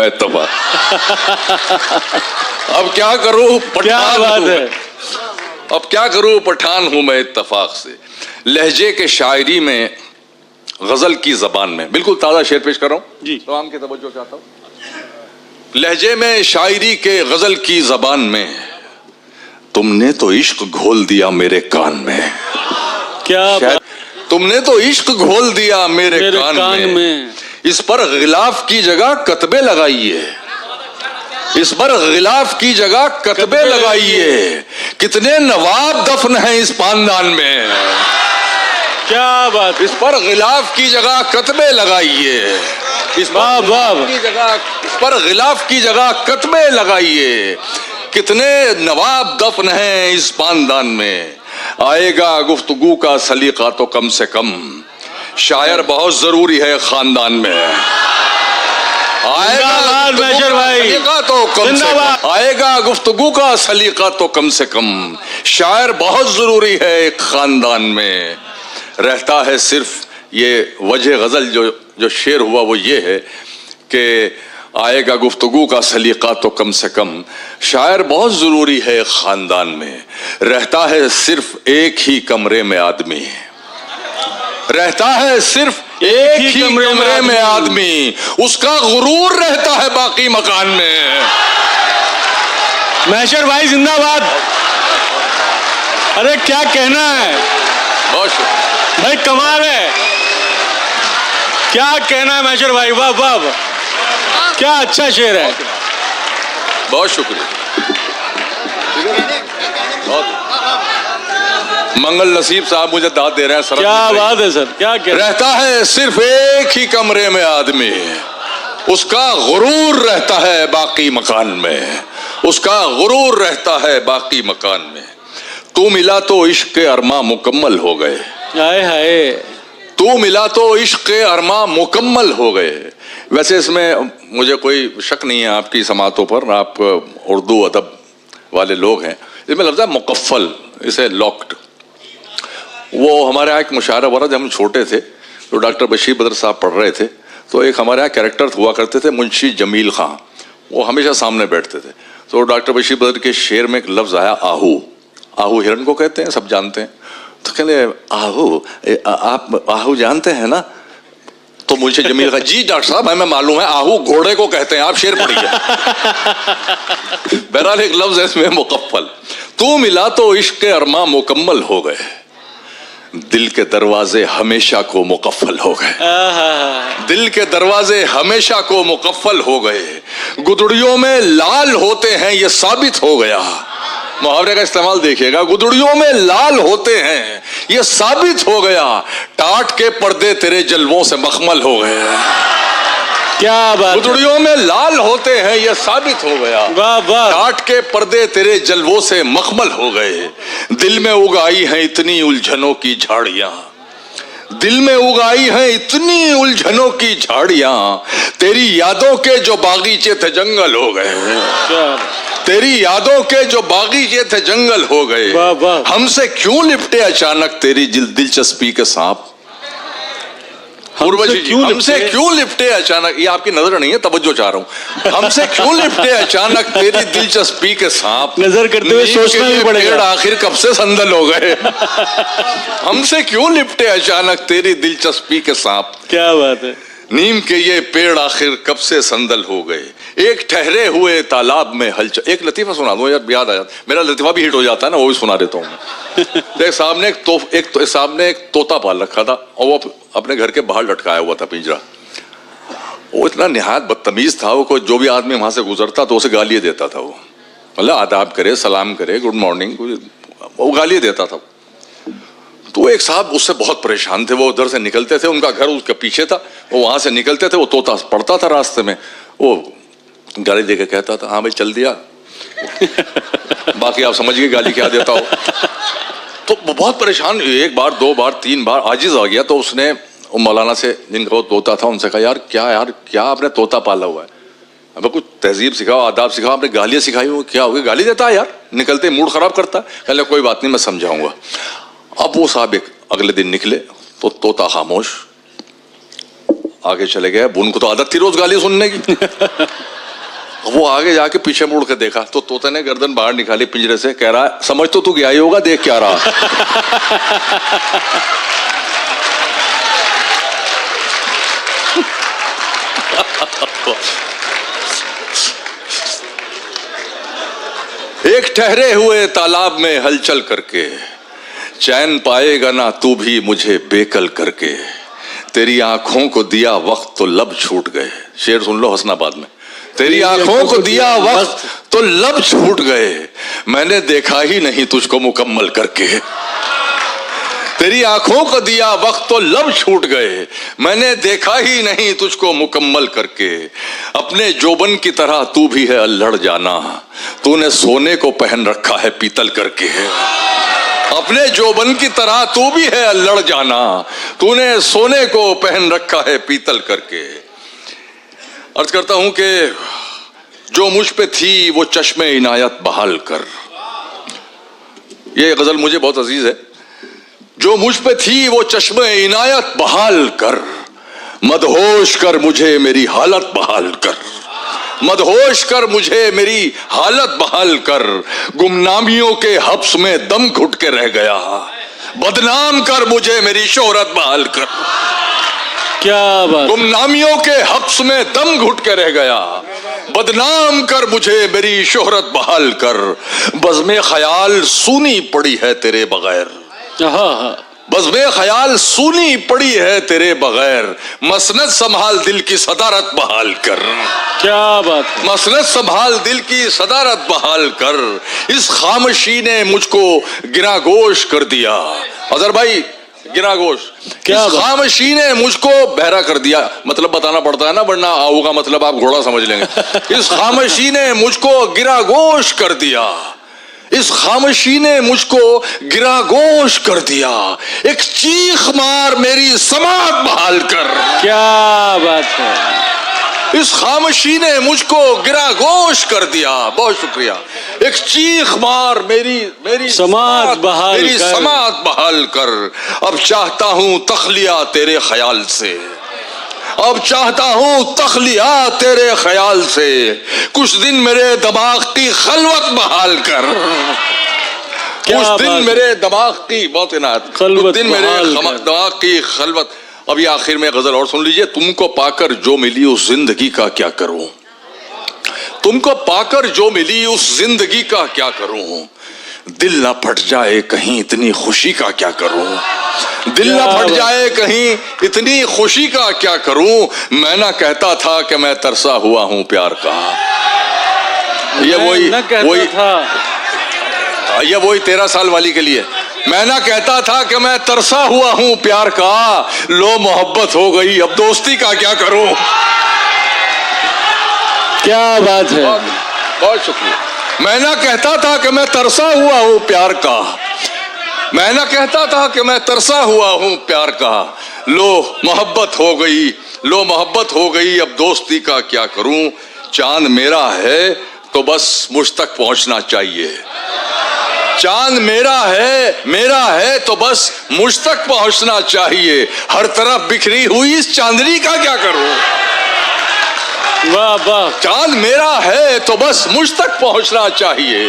मैं इत्तफाक। अब क्या करूं, पठान हूं। अब क्या करूं, पठान हूं मैं इत्तफाक से। लहजे के शायरी में, गजल की जबान में, बिल्कुल ताजा शेर पेश कर रहा हूं जी, तो आम की तवज्जो चाहता हूं। लहजे में शायरी के गजल की जबान में, तुमने तो इश्क घोल दिया मेरे कान में। क्या तुमने तो इश्क घोल दिया मेरे कान में। इस पर गिलाफ की जगह कतबे लगाइए, इस पर गिलाफ की जगह कतबे लगाइए। कितने नवाब दफन हैं इस पानदान में। क्या बात। इस पर गिलाफ की जगह कतबे लगाइए, इस पर गिलाफ की जगह कतबे लगाइए। कितने नवाब दफन हैं इस पानदान में। आएगा गुफ्तगू का सलीका तो कम से कम, शायर बहुत जरूरी है खानदान में। आएगा तो कम से कम, आएगा गुफ्तगू का सलीका तो कम से कम, शायर बहुत जरूरी है एक खानदान में। रहता है सिर्फ ये वजह गजल जो शेर हुआ वो ये है कि आएगा गुफ्तगू का सलीका तो कम से कम, शायर बहुत जरूरी है खानदान में। रहता है सिर्फ एक ही कमरे में आदमी, रहता है सिर्फ एक ही कमरे में आदमी, उसका गुरूर रहता है बाकी मकान में। महशर भाई जिंदाबाद। अरे क्या कहना है, बहुत शुक्रिया भाई, कमाल है। क्या कहना है महशर भाई, वाह वाह, क्या अच्छा शेर है। बहुत शुक्रिया। मंगल नसीब साहब मुझे दाद दे रहे हैं सर। क्या बात है सर, क्या कह रहे हैं? रहता है सिर्फ एक ही कमरे में आदमी, उसका गुरूर रहता है बाकी मकान में, उसका गुरूर रहता है बाकी मकान में। तू मिला तो इश्क के अरमा मुकम्मल हो गए, हाय हाय। तू मिला तो इश्क के अरमा मुकम्मल हो गए। वैसे इसमें मुझे कोई शक नहीं है आपकी समातों पर, आप उर्दू अदब वाले लोग हैं। इसमें लफ्ज़ है मुकफ़ल, इसे लॉक्ड। वो हमारे यहाँ एक मुशायरा हुआ था जब हम छोटे थे, तो डॉक्टर बशीर बदर साहब पढ़ रहे थे, तो एक हमारे यहाँ कैरेक्टर हुआ करते थे मुंशी जमील खां, वो हमेशा सामने बैठते थे। तो डॉक्टर बशीर बदर के शेर में एक लफ्ज़ आया आहू। आहू हिरन को कहते हैं, सब जानते हैं। तो कहले आहू, आप आहू जानते हैं ना? तो मुंशी जमील खां, जी डॉक्टर साहब हमें मालूम है, आहू घोड़े को कहते हैं, आप शेर पढ़िए। बहरहाल एक लफ्ज़ है इसमें मुकफ़ल। तू मिला तो इश्क के अरमा मुकम्मल हो गए, दिल के दरवाजे हमेशा को मुकफ़ल हो गए, दिल के दरवाजे हमेशा को मुकफ़ल हो गए। गुदड़ियों में लाल होते हैं ये साबित हो गया। मुहावरे का इस्तेमाल देखिएगा, गुदड़ियों में लाल होते हैं ये साबित हो गया। टाट के पर्दे तेरे जलवों से मखमल हो गए। क्या बात। गुदड़ियों में लाल होते हैं ये साबित हो गया। वाह वाह। टाट के पर्दे तेरे जलवों से मखमल हो गए। दिल में उगाई हैं इतनी उलझनों की झाड़ियां, दिल में उगाई हैं इतनी उलझनों की झाड़ियां, तेरी यादों के जो बागीचे थे जंगल हो गए, तेरी यादों के जो बागीचे थे जंगल हो गए। हमसे क्यों लिपटे अचानक तेरी दिलचस्पी के सांप। हमसे क्यों लिपटे अचानक, ये आपकी नजर नहीं है, तवज्जो चाह रहा हूं। हमसे क्यों लिपटे अचानक तेरी दिलचस्पी के सांप, नजर करते हुए सोचना भी पड़ेगा, आखिर कब से संदल हो गए। हमसे क्यों लिपटे अचानक तेरी दिलचस्पी के सांप। क्या बात है। नीम के ये पेड़ आखिर कब से संदल हो गए, एक ठहरे हुए तालाब में हलचल। एक लतीफा सुना दो यार, याद आया, मेरा लतीफा भी हिट हो जाता है ना, वो भी सुना देता हूँ। देख साहब ने एक तोता पाल रखा था, और वो अपने घर के बाहर लटकाया हुआ था पिंजरा। वो इतना निहायत बदतमीज था, वो जो भी आदमी वहां से गुजरता तो उसे गालियां देता था। वो मतलब आदाब करे, सलाम करे, गुड मॉर्निंग, वो गालियां देता था। तो एक साहब उससे बहुत परेशान थे, वो उधर से निकलते थे, उनका घर उसके पीछे था, वो वहां से निकलते थे, वो तोता पड़ता था रास्ते में, वो गाली देके कहता था हाँ भाई चल दिया। बाकी आप समझिए गाली क्या देता हो। तो वो बहुत परेशान, एक बार, दो बार, तीन बार आजिज आ गया। तो उसने मौलाना से, जिनका वो तोता था, उनसे कहा यार क्या आपने तोता पाला हुआ है, अब कुछ तहजीब सिखाओ, आदाब सिखाओ, आपने गालियां सिखाई हो, क्या हो गया, गाली देता है यार, निकलते मूड खराब करता है। कहले कोई बात नहीं, मैं समझाऊंगा। अब वो साहब एक अगले दिन निकले तो तोता खामोश, आगे चले गए। उनको तो आदत थी रोज गाली सुनने की। वो आगे जाके पीछे मुड़ के देखा तो तोते ने गर्दन बाहर निकाली पिंजरे से, कह रहा है समझ तो तू गया ही होगा, देख क्या रहा। एक ठहरे हुए तालाब में हलचल करके, चैन पाएगा ना तू भी मुझे बेकल करके, तेरी आंखों को दिया वक्त तो लब छूट गए। शेर सुन लो हसनाबाद में। तेरी आंखों को दिया वक्त तो लब छूट गए, मैंने देखा ही नहीं तुझको मुकम्मल करके। तेरी आंखों को दिया वक्त तो लब छूट गए, मैंने देखा ही नहीं तुझको मुकम्मल करके। अपने जोबन की तरह तू भी है अल्हड़ जाना, तूने सोने को पहन रखा है पीतल करके। अपने जोबन की तरह तू भी है अल्हड़ जाना, तूने सोने को पहन रखा है पीतल करके। अर्ज करता हूं कि जो मुझ पे थी वो चश्मे इनायत बहाल कर। ये गजल मुझे बहुत अजीज है। जो मुझ पे थी वो चश्मे इनायत बहाल कर, मदहोश कर मुझे मेरी हालत बहाल कर। मदहोश कर मुझे मेरी हालत बहाल कर, गुमनामियों के हब्स में दम घुट के रह गया, बदनाम कर मुझे मेरी शोहरत बहाल कर। क्या बात। गुमनामियों के हब्स में दम घुट के रह गया, बदनाम कर मुझे मेरी शोहरत बहाल कर। बज़्मे ख्याल सूनी पड़ी है तेरे बगैर, बज़्मे ख्याल सूनी पड़ी है तेरे बगैर, मसनद संभाल दिल की सदारत बहाल कर। क्या बात है। मसनद संभाल दिल की सदारत बहाल कर, इस खामोशी ने मुझको गिरागोश कर दिया। अजहर भाई गिरागोश, इस खामोशी ने मुझको बहरा कर दिया। मतलब बताना पड़ता है ना, वरना आओ का मतलब आप घोड़ा समझ लेंगे। इस खामोशी ने मुझको गिरागोश कर दिया, इस खामोशी ने मुझको गिरागोश कर दिया, एक चीख मार मेरी समात बहाल कर। क्या बात है। इस खामोशी ने मुझको गिरागोश कर दिया। बहुत शुक्रिया। एक चीख मार मेरी समात बहाल मेरी कर। समात बहाल कर। अब चाहता हूं तखलिया तेरे ख्याल से, अब चाहता हूं तखलिया तेरे ख्याल से, कुछ दिन मेरे दिमाग की खलवत बहाल कर। कुछ दिन मेरे दिमाग की बहुत इनायत, कुछ दिन मेरे दिमाग की खलवत। अब ये आखिर में गजल और सुन लीजिए। तुमको पाकर जो मिली उस जिंदगी का क्या करूं, तुमको पाकर जो मिली उस जिंदगी का क्या करूं, दिल ना फट जाए कहीं इतनी खुशी का क्या करूं, दिल ना फट जाए कहीं इतनी खुशी का क्या करूं। मैं ना कहता था कि मैं तरसा हुआ हूं प्यार का। ये वही 13 साल वाली के लिए। मैं ना कहता था कि मैं तरसा हुआ हूं प्यार का, लो मोहब्बत हो गई अब दोस्ती का क्या करूं। क्या बात है। बहुत शुक्रिया। मैं ना कहता था कि मैं तरसा हुआ हूं प्यार का, मैं ना कहता था कि मैं तरसा हुआ हूं प्यार का, लो मोहब्बत हो गई, लो मोहब्बत हो गई अब दोस्ती का क्या करूं। चांद मेरा है तो बस मुझ तक पहुंचना चाहिए, चांद मेरा है तो बस मुझ तक पहुंचना चाहिए। हर तरफ बिखरी हुई इस चांदनी का क्या करूं। वाह वाह। चांद मेरा है तो बस मुझ तक पहुंचना चाहिए,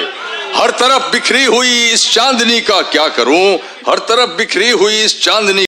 हर तरफ बिखरी हुई इस चांदनी का क्या करूं, हर तरफ बिखरी हुई इस चांदनी